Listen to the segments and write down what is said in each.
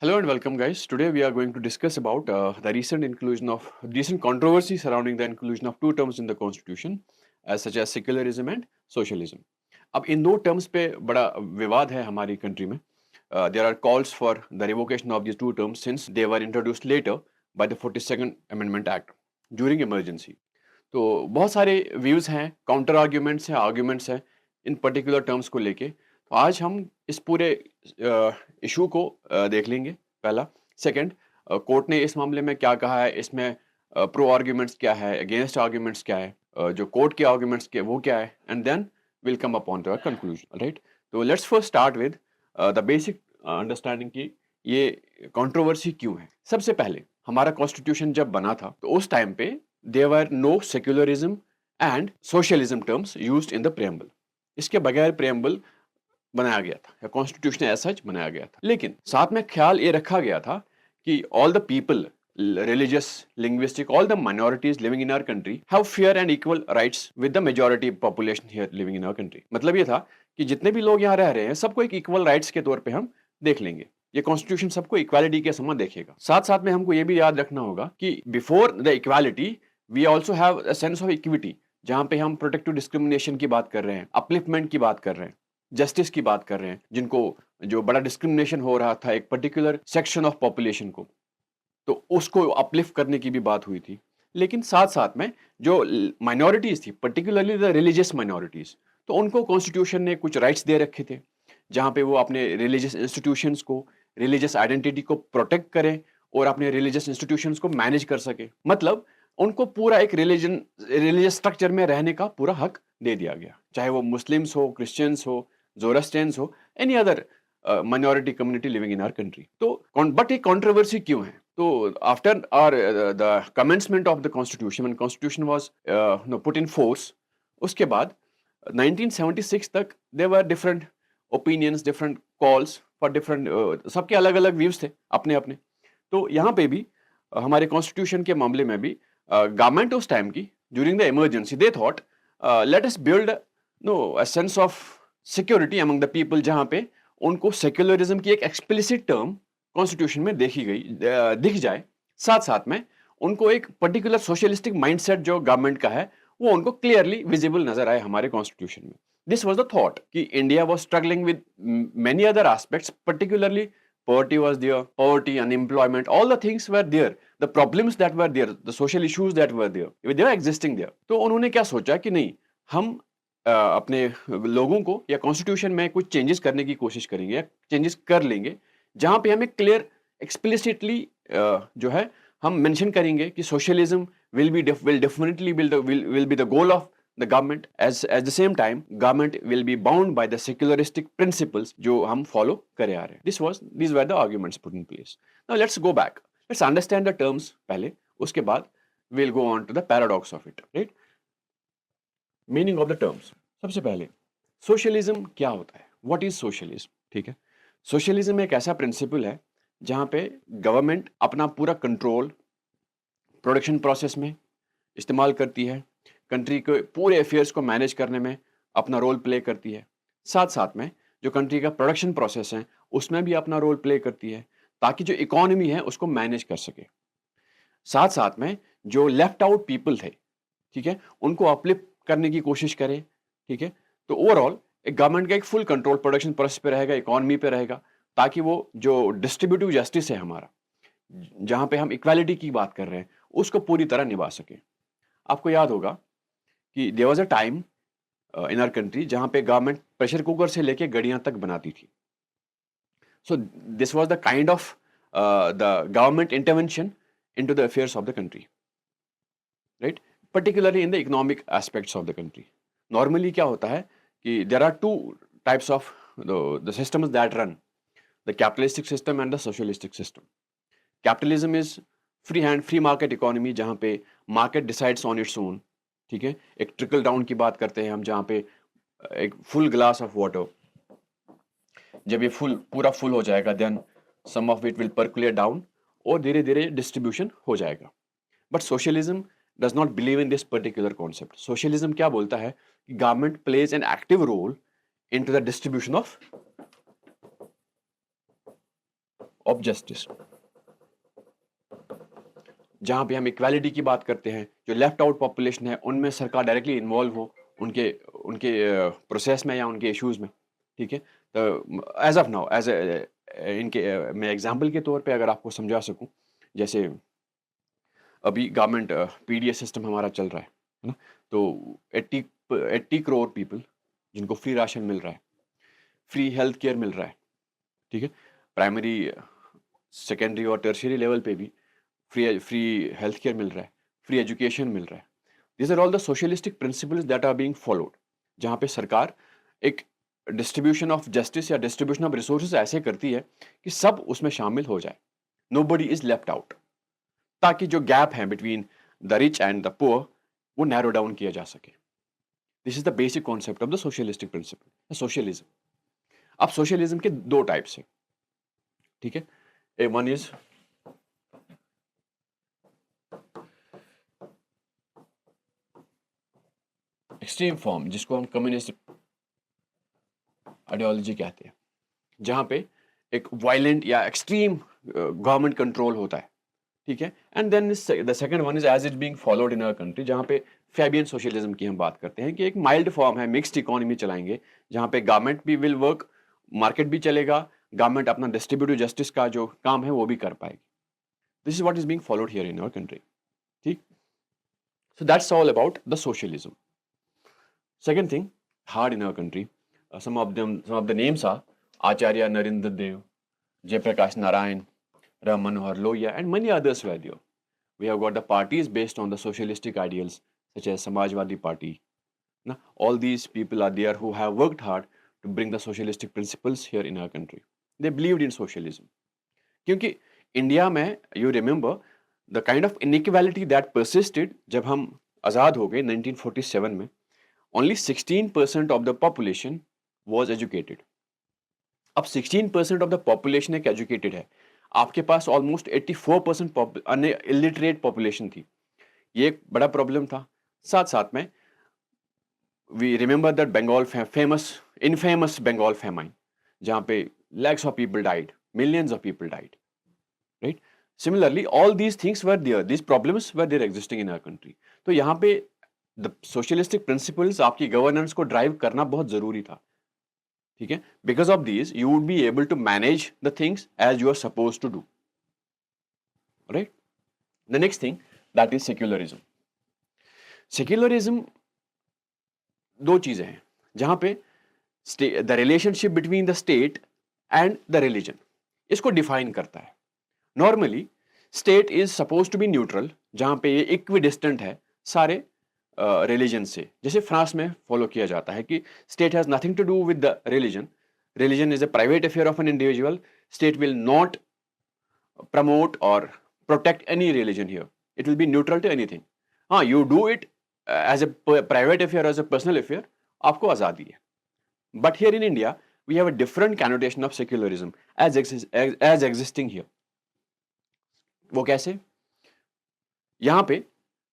Hello and welcome, guys. Today we are going to discuss about the recent controversy surrounding the inclusion of two terms in the constitution, as such as secularism and socialism. अब इन दो terms पे बड़ा विवाद है हमारी country में. There are calls for the revocation of these two terms since they were introduced later by the 42nd Amendment Act during emergency. तो बहुत सारे व्यूज हैं, काउंटर आर्ग्यूमेंट्स हैं इन पर्टिकुलर टर्म्स को लेके. तो आज हम इस पूरे इशू को देख लेंगे. पहला. सेकंड, कोर्ट ने इस मामले में क्या कहा है, इसमें प्रो आर्ग्यूमेंट्स क्या है, अगेंस्ट आर्ग्यूमेंट्स क्या है, जो कोर्ट के आर्ग्यूमेंट्स के वो क्या है, and then will come upon to a conclusion. Right. तो let's first start with the basic understanding की ये कंट्रोवर्सी क्यों है. सबसे पहले हमारा कॉन्स्टिट्यूशन जब बना था तो उस टाइम पे there were no secularism and socialism terms used in the preamble. इसके बगैर preamble बनाया गया था या कॉन्स्टिट्यूशन ऐसा बनाया गया था. लेकिन साथ में ख्याल ये रखा गया था कि all the people, religious, linguistic, all the minorities living in our country have fair and equal rights with the majority population here living in our country. मतलब ये था कि जितने भी लोग यहाँ रह रहे हैं सबको एक इक्वल राइट्स के तौर पे हम देख लेंगे. ये कॉन्स्टिट्यूशन सबको इक्वालिटी के समान देखेगा. साथ साथ में हमको ये भी याद रखना होगा कि before the equality we also have a sense of equity, जहां पे हम प्रोटेक्टिव डिस्क्रिमिनेशन की बात कर रहे हैं, अपलिफ्टमेंट की बात कर रहे हैं, जस्टिस की बात कर रहे हैं, जिनको जो बड़ा डिस्क्रिमिनेशन हो रहा था एक पर्टिकुलर सेक्शन ऑफ पॉपुलेशन को, तो उसको अपलिफ्ट करने की भी बात हुई थी. लेकिन साथ साथ में जो माइनॉरिटीज थी, पर्टिकुलरली द रिलीजियस माइनॉरिटीज, तो उनको कॉन्स्टिट्यूशन ने कुछ राइट्स दे रखे थे जहां पे वो अपने रिलीजियस इंस्टीट्यूशंस को, रिलीजियस आइडेंटिटी को प्रोटेक्ट करें और अपने रिलीजियस इंस्टीट्यूशंस को मैनेज कर सके. मतलब उनको पूरा एक रिलीजियस स्ट्रक्चर में रहने का पूरा हक दे दिया गया, चाहे वो मुस्लिम्स हो, क्रिश्चियंस हो, जोरास्ट्रियंस हो, any other minority community living in our country. तो but एक controversy क्यों है? तो after our the commencement of the constitution, when constitution was put in force, उसके बाद 1976 तक there were different opinions, different calls for different सबके अलग अलग व्यूज थे अपने अपने. तो यहाँ पे भी हमारे कॉन्स्टिट्यूशन के मामले में भी गवर्नमेंट उस टाइम की during the emergency they thought let us build a sense of security among the people, जहाँ पे उनको सेक्युलरिज्म की एक एक्सप्लिसिट टर्म कॉन्स्टिट्यूशन में दिख जाए. साथ साथ में उनको एक पर्टिकुलर सोशलिस्टिक माइंडसेट जो गवर्नमेंट का है वो उनको क्लियरली विजिबल नजर आए हमारे कॉन्स्टिट्यूशन में. दिस वाज द थॉट कि India was struggling with many other aspects, particularly poverty was there, poverty, unemployment, all the things were there, the problems that were there, the social issues that were there, they were existing there. तो उन्होंने क्या सोचा कि नहीं, हम अपने लोगों को या कॉन्स्टिट्यूशन में कुछ चेंजेस करने की कोशिश करेंगे या चेंजेस कर लेंगे जहां पे हमें क्लियर एक्सप्लिसिटली जो है हम मेंशन करेंगे कि socialism will definitely will be the goal of the government. As at the same time government will be bound by the secularistic principles जो हम follow करे आ रहे हैं. These were the arguments put in place. Now let's go back, let's understand the terms पहले, उसके बाद we'll go on to the paradox of it. Right. Meaning of the terms. सबसे पहले सोशलिज्म क्या होता है, व्हाट इज सोशलिज्म. ठीक है. सोशलिज्म एक ऐसा प्रिंसिपल है जहां पे गवर्नमेंट अपना पूरा कंट्रोल प्रोडक्शन प्रोसेस में इस्तेमाल करती है, कंट्री के पूरे अफेयर्स को मैनेज करने में अपना रोल प्ले करती है. साथ साथ में जो कंट्री का प्रोडक्शन प्रोसेस है उसमें भी अपना रोल प्ले करती है ताकि जो इकोनॉमी है उसको मैनेज कर सके. साथ साथ में जो लेफ्ट आउट पीपल थे, ठीक है, उनको अपलिफ्ट करने की कोशिश करें. ठीक है. तो ओवरऑल एक गवर्नमेंट का एक फुल कंट्रोल प्रोडक्शन प्रोसेस पे रहेगा, इकोनॉमी पे रहेगा, ताकि वो जो डिस्ट्रीब्यूटिव जस्टिस है हमारा, जहां पे हम इक्वालिटी की बात कर रहे हैं, उसको पूरी तरह निभा सके. आपको याद होगा कि there was a time in our country जहां पे गवर्नमेंट प्रेशर कुकर से लेके गड़ियां तक बनाती थी. So this was the kind of the government intervention into the affairs of the country. Right. particularly in the economic aspects of the country. Normally क्या होता है कि there are two types of the systems that run, the capitalistic system and the socialistic system. Capitalism is free market economy जहाँ पे market decides on its own. ठीक है. एक trickle down की बात करते हैं हम, जहाँ पे एक full glass of water, जब ये पूरा full हो जाएगा then some of it will percolate down और धीरे धीरे distribution हो जाएगा. But socialism does not believe in this particular concept. Socialism क्या बोलता है कि government plays an active role into the distribution of justice, जहां पे हम इक्वालिटी की बात करते हैं, जो लेफ्ट आउट पॉपुलेशन है उनमें सरकार डायरेक्टली इन्वॉल्व हो उनके उनके प्रोसेस में या उनके इश्यूज में, ठीक है। तो एज ऑफ नाउ एज इनके मैं एग्जांपल के तौर पे अगर आपको समझा सकूं, जैसे अभी गवर्नमेंट पीडीएस सिस्टम हमारा चल रहा है ना, तो 80 करोड़ पीपल जिनको फ्री राशन मिल रहा है, फ्री हेल्थ केयर मिल रहा है, ठीक है, प्राइमरी सेकेंडरी और टर्शियरी लेवल पे भी फ्री हेल्थ केयर मिल रहा है, फ्री एजुकेशन मिल रहा है। These are all the socialistic principles that are being followed, जहाँ पे सरकार एक डिस्ट्रीब्यूशन ऑफ जस्टिस या डिस्ट्रीब्यूशन ऑफ रिसोर्सेज ऐसे करती है कि सब उसमें शामिल हो जाए, नोबडी इज लेफ्ट आउट, ताकि जो गैप है between the rich and the poor वो नैरो डाउन किया जा सके। This is the basic concept of the socialistic principle, socialism. अब सोशलिज्म के दो टाइप्स हैं, ठीक है। वन इज एक्सट्रीम फॉर्म, जिसको हम कम्युनिस्ट आइडियोलॉजी कहते हैं, जहां पे एक वायलेंट या एक्सट्रीम गवर्नमेंट कंट्रोल होता है, ठीक है। And then the second one is as it being followed in our country, जहां पे फैबियन सोशलिज्म की हम बात करते हैं कि एक माइल्ड फॉर्म है, मिक्स्ड इकोनॉमी चलाएंगे, जहां पे गवर्नमेंट भी विल वर्क, मार्केट भी चलेगा, गवर्नमेंट अपना डिस्ट्रीब्यूटिव जस्टिस का जो काम है वो भी कर पाएगी। This is what is being followed here in our country, ठीक। So that's all about the socialism. Second thing, hard in our country, some of the names are Acharya Narendra Dev, Jayaprakash Narayan, Ram Manohar Lohia, and many others were there. We have got the parties based on the socialistic ideals, such as Samajwadi Party. Now, all these people are there who have worked hard to bring the socialistic principles here in our country. They believed in socialism. क्योंकि India में, you remember, the kind of inequality that persisted जब हम आज़ाद हो गए 1947 में, only 16% of the population was educated. अब 16% of the population एक educated है, आपके पास almost 84% illiterate population थी। ये एक बड़ा प्रॉब्लम था। साथ साथ में we remember that Bengal infamous Bengal famine, जहाँ पे lakhs of people died, millions of people died, right? Similarly, all these things were there, these problems were there existing in our country. तो यहाँ पे the socialistic principles आपकी governance को drive करना बहुत जरूरी था, ठीक है। Because of this you would be able to manage the things as you are suppose to do, right. The next thing that is secularism. Secularism दो चीजें हैं, जहां पे the relationship between the state and the religion, इसको define करता है। Normally state is suppose to be neutral, जहां पे ये इक्विडिस्टेंट है सारे रिलीजन से, जैसे फ्रांस में फॉलो किया जाता है कि state has nothing to do with the religion is a private affair of an individual, state will not promote और protect any religion here, it will be neutral to anything. हाँ, you do it as a private affair, as a personal affair, आपको आज़ादी है। But here in India we have a different connotation of secularism as existing here. वो कैसे? यहाँ पे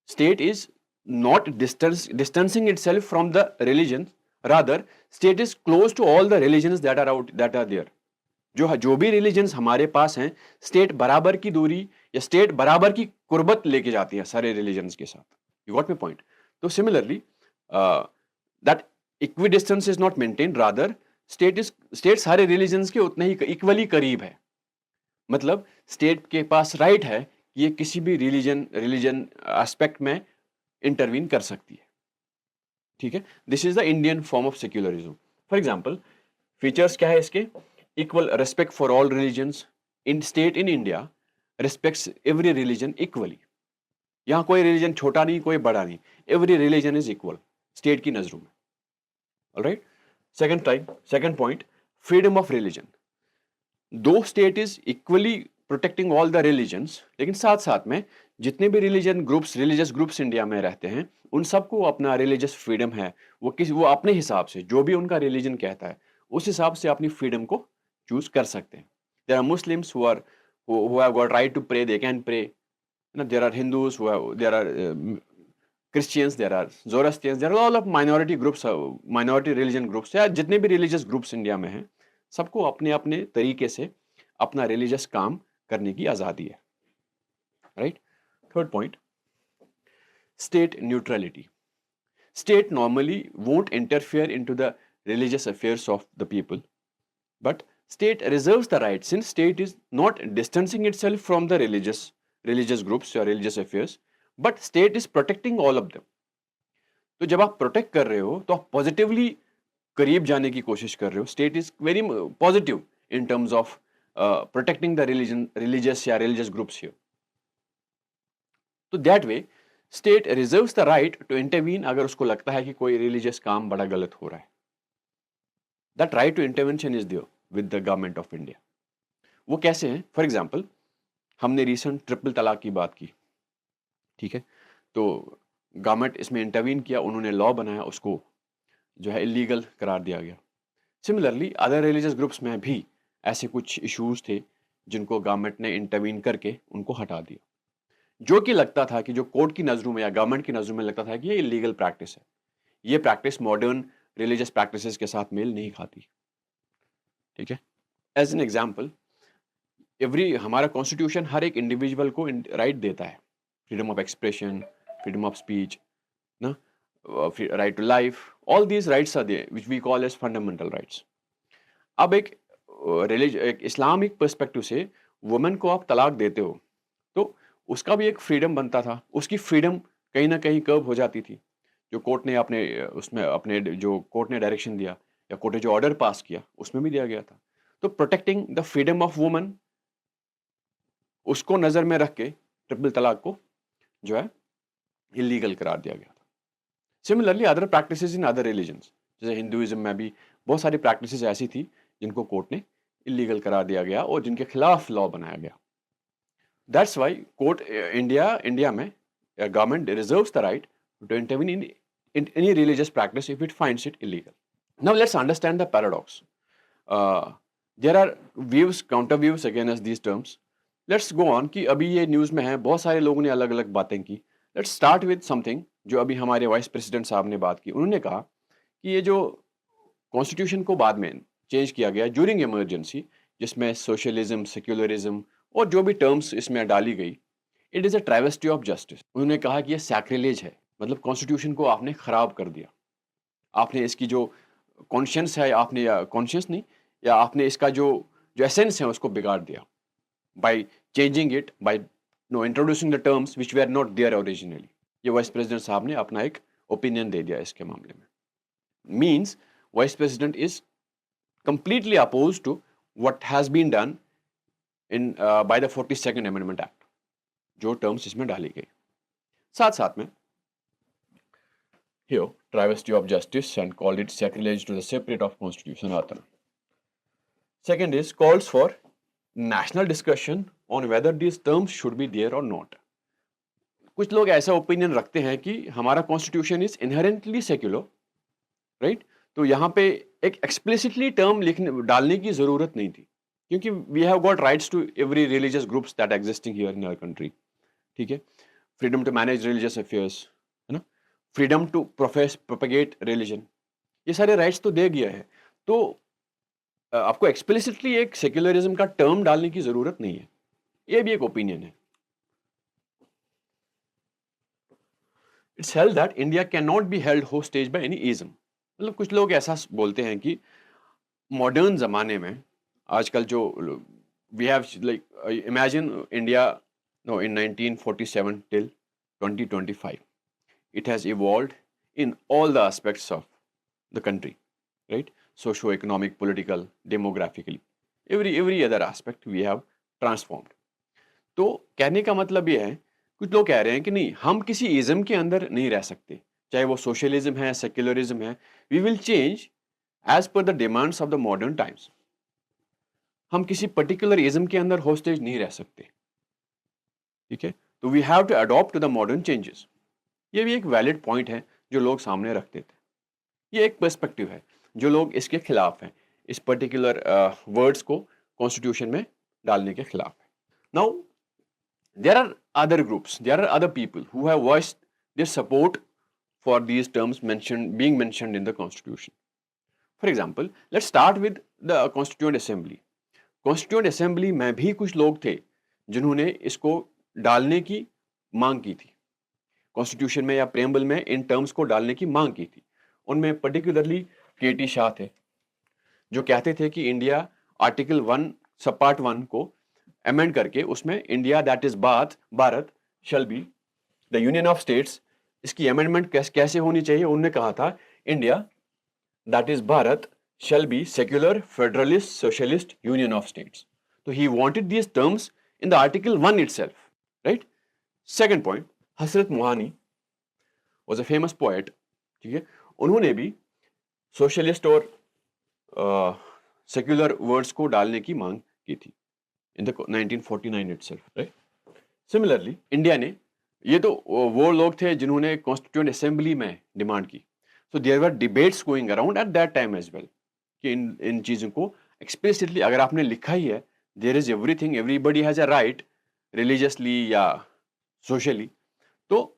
state is not distancing itself from the religion, rather state is close to all the religions that are there. जो भी religions हमारे पास हैं, state बराबर की दूरी या state बराबर की कुर्बत लेके जाती है सारे religions के साथ। You got my point? तो similarly, that equidistance is not maintained, rather state सारे religions के उतने ही equally करीब है। मतलब state के पास right है कि ये किसी भी religion aspect में इंटरवीन कर सकती है, ठीक है। This is the Indian form of secularism. For example, features क्या है इसके? Equal respect for all religions, in state in India respects every religion equally. यहाँ कोई रिलीजन छोटा नहीं, कोई बड़ा नहीं, every religion is equal state की नजरों में, alright. Second point, freedom of religion. Though state is equally protecting all the religions, लेकिन साथ साथ में जितने भी रिलीजियस ग्रुप्स इंडिया में रहते हैं, उन सबको अपना रिलीजियस फ्रीडम है। वो अपने हिसाब से जो भी उनका रिलीजन कहता है उस हिसाब से अपनी फ्रीडम को चूज कर सकते हैं। There are Muslims who have got right to pray, they can pray. There are Hindus there are Christians, there are Zoroastrians, there are all of minority groups, minority religion groups, या जितने भी religious groups India में हैं, सबको अपने अपने तरीके से अपना रिलीजियस काम करने की आज़ादी है, right. Third point, state neutrality. State normally won't interfere into the religious affairs of the people, but state reserves the right, since state is not distancing itself from the religious groups or religious affairs, but state is protecting all of them. तो जब आप protect कर रहे हो तो आप positively करीब जाने की कोशिश कर रहे हो. State is very positive in terms of protecting the religious या रिलीजियस ग्रुप्स हियर. तो that way state reserves the right to intervene अगर उसको लगता है कि कोई रिलीजियस काम बड़ा गलत हो रहा है. That right to intervention is there with the government of India. वो कैसे हैं? फॉर एग्जाम्पल, हमने रिसेंट ट्रिपल तलाक की बात की, ठीक है. तो गवर्नमेंट इसमें इंटरवीन किया, उन्होंने लॉ बनाया, उसको जो है इलीगल करार दिया गया. सिमिलरली अदर रिलीजियस ग्रुप्स में भी ऐसे कुछ इश्यूज थे जिनको गवर्नमेंट ने इंटरवीन करके उनको हटा दिया, जो कि लगता था कि जो कोर्ट की नज़रों में या गवर्नमेंट की नज़रों में लगता था कि ये इलीगल प्रैक्टिस है, ये प्रैक्टिस मॉडर्न रिलीजियस प्रैक्टिसेस के साथ मेल नहीं खाती, ठीक है. एज एन एग्जाम्पल, हमारा कॉन्स्टिट्यूशन हर एक इंडिविजुअल को राइट देता है, freedom of expression, freedom of speech, ना, right to life, all these rights are there which we call as fundamental rights. अब एक इस्लामिक पर्सपेक्टिव से वुमेन को आप तलाक देते हो तो उसका भी एक फ्रीडम बनता था, उसकी फ्रीडम कहीं ना कहीं कर्व हो जाती थी. जो कोर्ट ने अपने जो कोर्ट ने डायरेक्शन दिया या कोर्ट ने जो ऑर्डर पास किया उसमें भी दिया गया था. तो protecting the freedom of woman, उसको नजर में रख के ट्रिपल तलाक को जो है इलीगल करार दिया गया था. Similarly other practices in other religions, जैसे हिंदुइज्म में भी बहुत सारी प्रैक्टिसेस ऐसी थी जिनको कोर्ट ने इलीगल करार दिया गया और जिनके खिलाफ लॉ बनाया गया. दैट्स वाई कोर्ट इंडिया में government reserves the right to intervene in any religious practice if it finds it illegal. Now let's understand the paradox. There are views, counter views against these terms. Let's go on कि अभी ये news में है, बहुत सारे लोगों ने अलग अलग बातें की. लेट्स स्टार्ट विद समथिंग जो अभी हमारे वाइस प्रेसिडेंट साहब ने बात की. उन्होंने कहा कि ये जो कॉन्स्टिट्यूशन को बाद में चेंज किया गया ड्यूरिंग इमरजेंसी, जिसमें सोशलिज्म, सेक्युलरिज्म और जो भी टर्म्स इसमें डाली गई, it is a travesty of justice. उन्होंने कहा कि ये सैक्रिलेज है, मतलब कॉन्स्टिट्यूशन को आपने खराब कर दिया, आपने इसकी जो कॉन्शियंस है, आपने या कॉन्शियंस नहीं, या आपने इसका जो जो एसेंस है उसको बिगाड़ दिया by changing it, by introducing the terms which were not there originally. ये वाइस प्रेसिडेंट साहब ने अपना एक ओपिनियन दे दिया इसके मामले में. Means vice president is completely opposed to what has been done in by the 42nd Amendment Act, जो टर्म्स इसमें डाली गई. साथ साथ में here travesty of justice and called it sacrilege to the spirit of constitution आता. Second is calls for national discussion on whether these terms should be there or not. कुछ लोग ऐसा ओपिनियन रखते हैं कि हमारा constitution is inherently secular, right. तो यहाँ पे एक एक्सप्लिसिटली टर्म डालने की जरूरत नहीं थी, क्योंकि we have got rights to every religious groups that existing here in our country, ठीक है. Freedom to manage religious affairs, है ना, फ्रीडम टू प्रोपेगेट रिलीजन, ये सारे राइट्स तो दे गया है. तो आपको एक्सप्लिसिटली एक सेक्युलरिज्म का टर्म डालने की जरूरत नहीं है. ये भी एक ओपिनियन है. It's held that India can not be held hostage by any ism. मतलब कुछ लोग ऐसा बोलते हैं कि मॉडर्न जमाने में आजकल जो we have like imagine India no in 1947 till 2025, it has evolved in all the aspects of the country, right? Socio-economic, political, demographically, every other aspect we have transformed. तो कहने का मतलब ये है, कुछ लोग कह रहे हैं कि नहीं, हम किसी इज्म के अंदर नहीं रह सकते, चाहे वो सोशलिज्म है, सेक्युलरिज्म है. We will change as per the demands of the modern times. हम किसी पर्टिकुलर इज्म के अंदर होस्टेज नहीं रह सकते, ठीक है. तो we have to adopt to the modern changes. ये भी एक वैलिड पॉइंट है जो लोग सामने रखते थे. ये एक पर्सपेक्टिव है. जो लोग इसके खिलाफ हैं, इस पर्टिकुलर वर्ड्स को कॉन्स्टिट्यूशन में डालने के खिलाफ है. Now there are other groups, there are other people who have voiced their support for these terms being mentioned in the constitution. For example, let's start with the Constituent Assembly. Constituent assembly में भी कुछ लोग थे जिन्होंने इसको डालने की मांग की थी, कॉन्स्टिट्यूशन में या प्रेम्बल में इन टर्म्स को डालने की मांग की थी। उनमें पर्टिकुलरली के.टी. शाह थे, जो कहते थे कि इंडिया आर्टिकल 1 सब पार्ट 1 को अमेंड करके उसमें India that is Bharat shall be the union of states, इसकी अमेंडमेंट कैसे होनी चाहिए। उन्होंने कहा था India that is Bharat shall be secular federalist socialist union of states. So he wanted these terms in the article 1 itself, right? Second point, Hasrat Mohani was a famous poet, ठीक है, उन्होंने भी सोशलिस्ट और सेक्युलर वर्ड्स को डालने की मांग की थी in the 1949 itself, right? Similarly India ने, ये तो वो लोग थे जिन्होंने कॉन्स्टिट्यूएंट असेंबली में डिमांड की, so there were debates going around at that time as well कि इन चीज़ों को एक्सप्लिसिटली अगर आपने लिखा ही है, there is everything everybody has a right religiously या सोशली, तो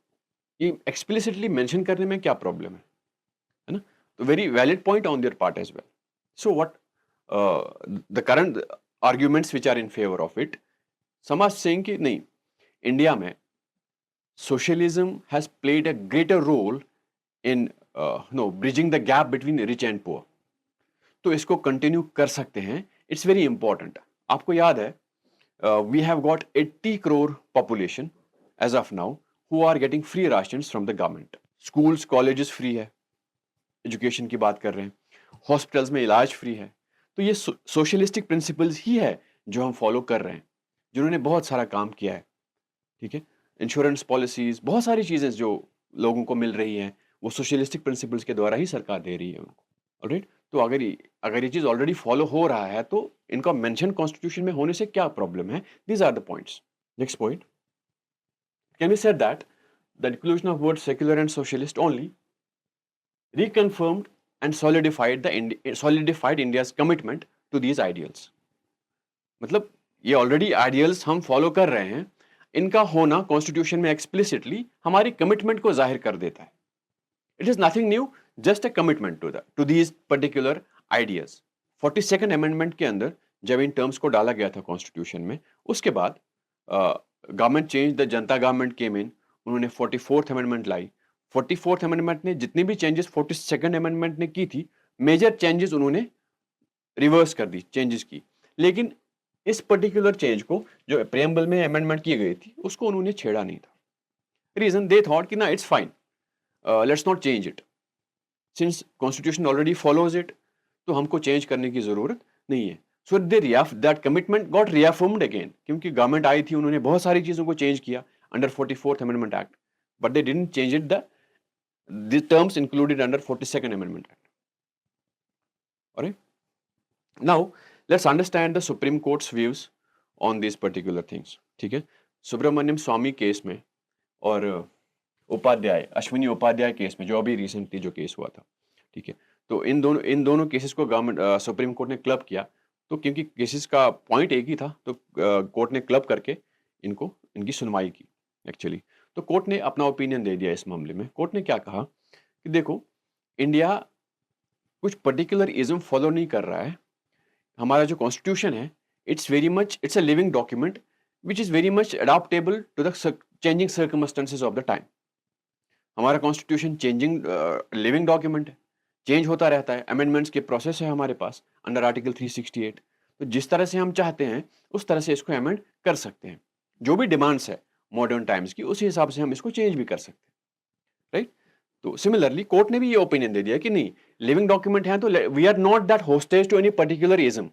ये एक्सप्लिसिटली मेंशन करने में क्या प्रॉब्लम है ना? तो very valid point on their part as well. So what the current arguments which are in favour of it, some are saying कि नहीं, इंडिया में socialism has played a greater role in bridging the gap between rich and poor, तो इसको continue कर सकते हैं. It's very important. आपको याद है we have got 80 crore population as of now who are getting free rations from the government. Schools colleges free है, education की बात कर रहे हैं, हॉस्पिटल्स में इलाज फ्री है. तो ये सोशलिस्टिक प्रिंसिपल्स ही है जो हम फॉलो कर रहे हैं, जिन्होंने बहुत सारा काम किया है. ठीक है, इंश्योरेंस पॉलिसीज, बहुत सारी चीज़ें जो लोगों को मिल रही हैं वो सोशलिस्टिक प्रिंसिपल्स के द्वारा ही सरकार दे रही है उनको. ऑलराइट, तो अगर ये चीज़ ऑलरेडी फॉलो हो रहा है तो इनका मेंशन कॉन्स्टिट्यूशन में होने से क्या प्रॉब्लम है? These are the points. Next point, can be said that the inclusion of word secular and socialist only reconfirmed and solidified India's commitment to these ideals. मतलब ये ऑलरेडी आइडियल्स हम follow कर रहे हैं, इनका होना कॉन्स्टिट्यूशन में एक्सप्लिसिटली हमारी कमिटमेंट को जाहिर कर देता है. It is nothing new, just a commitment to these particular ideas. 42nd amendment के अंदर जब इन टर्म्स को डाला गया था कॉन्स्टिट्यूशन में, उसके बाद government change, the Janata government came इन, उन्होंने 44th अमेंडमेंट लाई. 44th अमेंडमेंट ने जितनी भी चेंजेस 42nd अमेंडमेंट ने की थी, मेजर चेंजेस उन्होंने रिवर्स कर दी, चेंजेस की. लेकिन इस पर्टिकुलर चेंज को जो प्रेम्बल में अमेंडमेंट की गई थी उसको उन्होंने छेड़ा नहीं था. रीजन दे थॉट कि ना it's fine, let's not change it, since constitution already follows it, तो हमको चेंज करने की जरूरत नहीं है. So that commitment got reaffirmed again, क्योंकि गवर्नमेंट आई थी, उन्होंने बहुत सारी चीजों को चेंज किया under 44th amendment act, but they didn't change it the terms included under 42nd Amendment Act. Alright. Now let's understand the Supreme Court's views on these particular things. ठीक है, सुब्रमण्यम स्वामी केस में और उपाध्याय, अश्विनी उपाध्याय केस में, जो अभी recently जो case हुआ था, ठीक है, तो इन दोनों केसेस को गवर्नमेंट सुप्रीम कोर्ट ने क्लब किया. तो क्योंकि केसेस का पॉइंट एक ही था, तो कोर्ट ने क्लब करके इनकी सुनवाई की एक्चुअली. तो कोर्ट ने अपना ओपिनियन दे दिया इस मामले में. कोर्ट ने क्या कहा कि देखो, इंडिया कुछ पर्टिकुलर इज्म फॉलो नहीं कर रहा है. हमारा जो कॉन्स्टिट्यूशन है, it's a living document which is very much adaptable to the changing circumstances of the time. हमारा कॉन्स्टिट्यूशन चेंजिंग लिविंग डॉक्यूमेंट है, चेंज होता रहता है. अमेंडमेंट्स के प्रोसेस है हमारे पास अंडर आर्टिकल 368. तो जिस तरह से हम चाहते हैं उस तरह से इसको अमेंड कर सकते हैं. जो भी डिमांड्स है मॉडर्न टाइम्स की, उसी हिसाब से हम इसको चेंज भी कर सकते हैं. राइट. तो सिमिलरली कोर्ट ने भी ये ओपिनियन दे दिया कि नहीं, लिविंग डॉक्यूमेंट है तो we are not that hostage to any particular ism,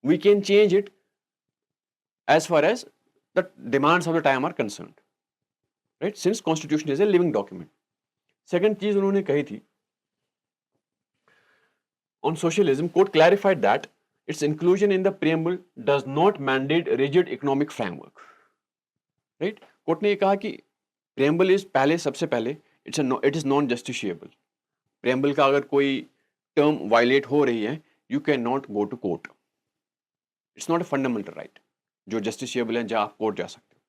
we can change it as far as the demands of the time are concerned. Right, since constitution is a living document. Second चीज उन्होंने कही थी ऑन socialism, court clarified that it's inclusion in the preamble does not mandate rigid economic framework. Right, court ने ये कहा कि preamble is सबसे पहले it is non justiciable. Preamble का अगर कोई टर्म वायलेट हो रही है, you can not go to court. It's not a fundamental right जो जस्टिशिएबल है, जहाँ आप कोर्ट जा सकते हो.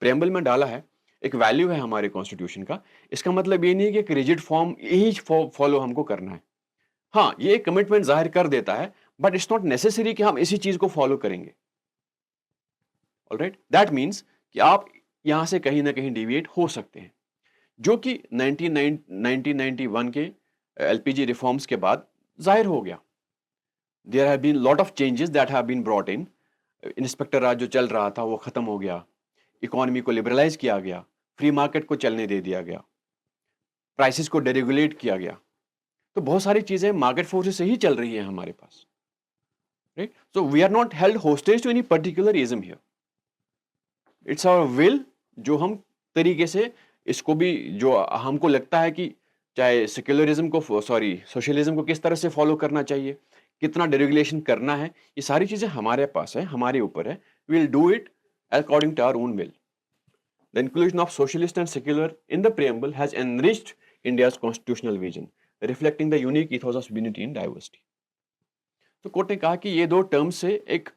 प्रीएम्बल में डाला है, एक वैल्यू है हमारे कॉन्स्टिट्यूशन का. इसका मतलब ये नहीं है कि एक रिजिड फॉर्म यही फॉलो हमको करना है. हाँ, ये एक कमिटमेंट जाहिर कर देता है, बट इट्स नॉट नेसेसरी कि हम इसी चीज को फॉलो करेंगे. ऑलराइट, दैट मीन्स कि आप यहाँ से कहीं ना कहीं डिविएट हो सकते हैं, जो कि 1991 के एलपीजी रिफॉर्म्स के बाद जाहिर हो गया. There have been lot of changes that have been brought in. Inspector raj जो चल रहा था वो खत्म हो गया, इकोनॉमी को लिबरलाइज किया गया, फ्री मार्केट को चलने दे दिया गया, प्राइसेस को डेरेगुलेट किया गया. तो बहुत सारी चीजें मार्केट फोर्सेस से ही चल रही हैं हमारे पास, right. So we are not held hostage to any particular ism here. It's our will, जो हम तरीके से इसको भी, जो हमको लगता है कि चाहे सेक्युलरिज्म को, सॉरी, सोशलिज्म को किस तरह से फॉलो करना चाहिए, कितना डिरेगुलेशन करना है, ये सारी चीजें हमारे पास है, हमारे ऊपर है. We will do it according to our own will. The inclusion of socialist and secular in the preamble has enriched India's constitutional vision, reflecting the unique ethos of unity in diversity. तो court ने कहा कि ये दो terms से एक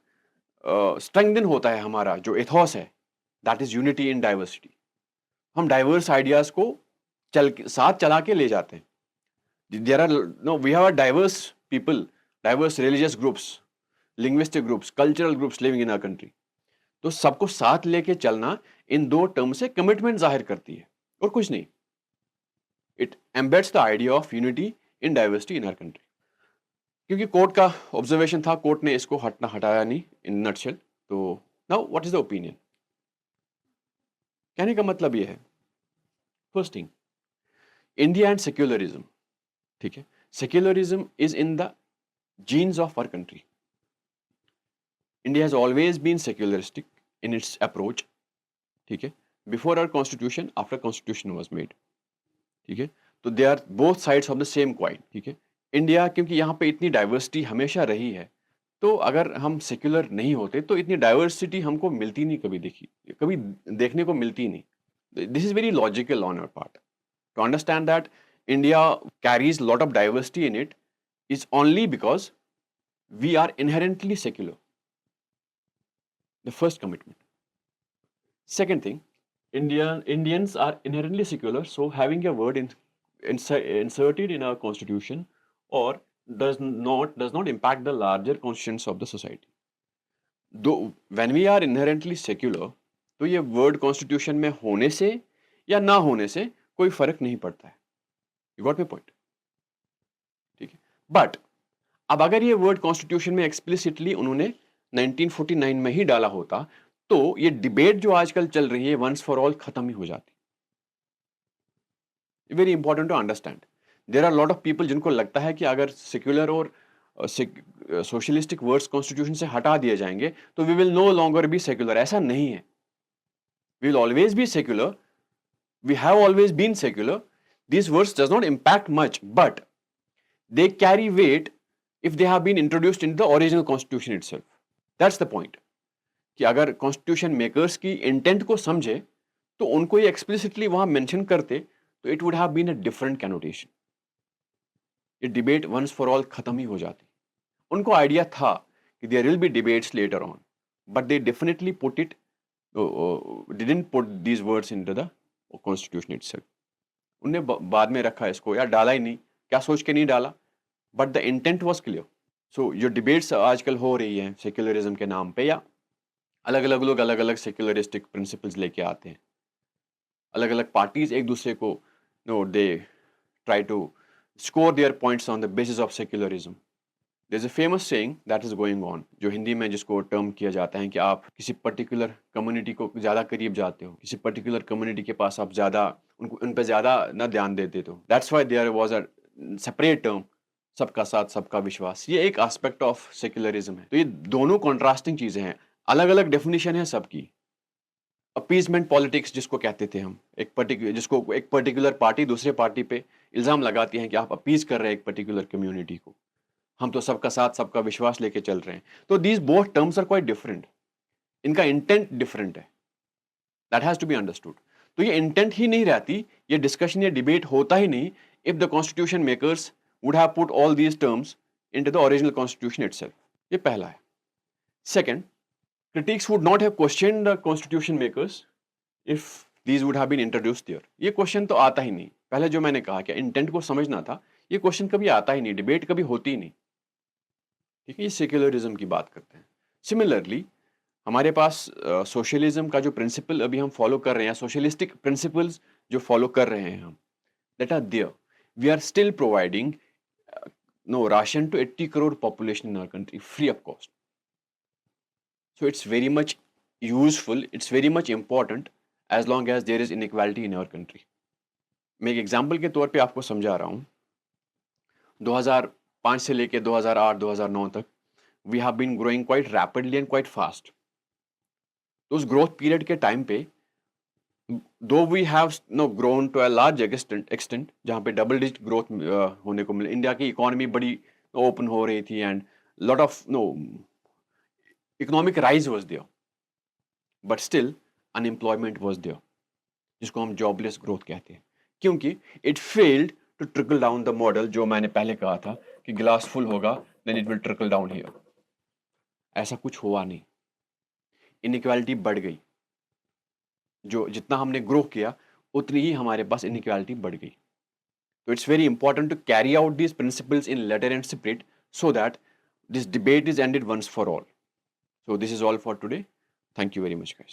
strengthen होता है हमारा जो एथॉस है, that is unity in diversity. हम डाइवर्स आइडियाज को साथ चला के ले जाते हैं. There are no, we have a diverse people, diverse religious groups, linguistic groups, cultural groups living in our country. तो सबको साथ लेके चलना इन दो टर्म से कमिटमेंट जाहिर करती है और कुछ नहीं. It embeds the idea of unity in diversity in our country. क्योंकि कोर्ट का ऑब्जर्वेशन था, कोर्ट ने इसको हटाया नहीं इन नटशेल. तो now what is the opinion. कहने का मतलब ये है, first thing, India and secularism, ठीक है, secularism is in the genes of our country. India has always been secularistic in its approach, ठीक है, before our constitution, after constitution was made, ठीक है. तो they are both sides of the same coin, ठीक है. India, क्योंकि यहाँ पे इतनी डाइवर्सिटी हमेशा रही है, तो अगर हम सेक्युलर नहीं होते तो इतनी डाइवर्सिटी हमको मिलती नहीं, कभी देखने को मिलती नहीं. This is very logical on our part to understand that India carries lot of diversity in it is only because we are inherently secular. The first commitment. Second thing, Indians are inherently secular, so having a word inserted in our constitution or does not impact the larger conscience of the society. Though when we are inherently secular, तो ये word constitution में होने से या ना होने से कोई फर्क नहीं पड़ता है. You got my point? ठीक है. But अब अगर ये word constitution में explicitly उन्होंने 1949 में ही डाला होता, तो ये डिबेट जो आजकल चल रही है वंस फॉर ऑल खत्म ही हो जाती. Very important to understand. There are lot of people जिनको लगता है कि अगर सेक्युलर और सोशलिस्टिक वर्ड्स कॉन्स्टिट्यूशन से हटा दिए जाएंगे तो we will no longer be secular. ऐसा नहीं है. We will always be secular. We have always been secular. These words does not impact much, but they carry weight if they have been introduced in the original constitution itself. That's the point. कि अगर constitution makers की intent को समझे तो उनको ये explicitly वहां mention करते तो it would have been a different connotation. ये डिबेट वंस फॉर ऑल खत्म ही हो जाती. उनको आइडिया था कि there will be debates later on, but they definitely put it, didn't put these words into the constitution itself. उनने बाद में रखा इसको, या डाला ही नहीं, क्या सोच के नहीं डाला, but the intent was clear. So जो डिबेट्स आजकल हो रही हैं सेक्युलरिज्म के नाम पे, या अलग अलग लोग अलग अलग सेक्युलरिस्टिक प्रिंसिपल्स लेके आते हैं, अलग अलग पार्टीज एक दूसरे को they try to score their points on the basis of secularism. There is a famous saying that is going on, जो हिंदी में जिसको टर्म किया जाता है कि आप किसी पर्टिकुलर कम्युनिटी को ज़्यादा करीब जाते हो, किसी पर्टिकुलर कम्युनिटी के पास आप ज़्यादा उन पर ज़्यादा ना ध्यान देते हो. That's why there was a separate term, सबका साथ सबका विश्वास. ये एक एस्पेक्ट ऑफ सेक्युलरिज्म है. तो ये दोनों कॉन्ट्रास्टिंग चीज़ें हैं, अलग अलग डेफिनेशन है सबकी. अपीजमेंट पॉलिटिक्स जिसको कहते थे हम, जिसको एक पर्टिकुलर पार्टी दूसरे पार्टी पे इल्जाम लगाती है कि आप अपीज कर रहे हैं एक पर्टिकुलर कम्युनिटी को, हम तो सबका साथ सबका विश्वास लेके चल रहे हैं. तो these both terms are quite different. इनका इंटेंट डिफरेंट है, that has to be understood. तो ये इंटेंट ही नहीं रहती, ये डिस्कशन, ये डिबेट होता ही नहीं if the constitution makers would have put all these terms into the original constitution itself. ये पहला है. Second, critics would not have questioned the constitution makers if these would have been introduced there. ये question तो आता ही नहीं. पहले जो मैंने कहा कि इंटेंट को समझना था, ये क्वेश्चन कभी आता ही नहीं, डिबेट कभी होती ही नहीं. ठीक है, ये सेक्युलरिज्म की बात करते हैं. सिमिलरली हमारे पास सोशलिज्म का जो प्रिंसिपल अभी हम फॉलो कर रहे हैं, सोशलिस्टिक प्रिंसिपल्स जो फॉलो कर रहे हैं हम, that are there. We are still providing no ration to 80 crore population in our country free of cost. So it's very much useful, it's very much important as long as there is inequality in our country. मैं एक example के तौर पे आपको समझा रहा हूँ. 2005 से लेके 2008-2009 तक we have been growing quite rapidly and quite fast. तो उस ग्रोथ पीरियड के टाइम पे though we have no grown to a large extent जहाँ पे डबल डिजिट ग्रोथ होने को मिले. इंडिया की इकोनॉमी बड़ी ओपन हो रही थी and lot of no economic rise was there, but still unemployment was there, जिसको हम जॉबलेस ग्रोथ कहते हैं. क्योंकि it failed to trickle down the model जो मैंने पहले कहा था कि गिलास फुल होगा then it will trickle down here. ऐसा कुछ हुआ नहीं. इनइक्वालिटी बढ़ गई. जो जितना हमने ग्रो किया उतनी ही हमारे पास इनइक्वालिटी बढ़ गई. So it's very important to carry out these principles in letter and spirit so that this debate is ended once for all. So this is all for today. Thank you very much, guys.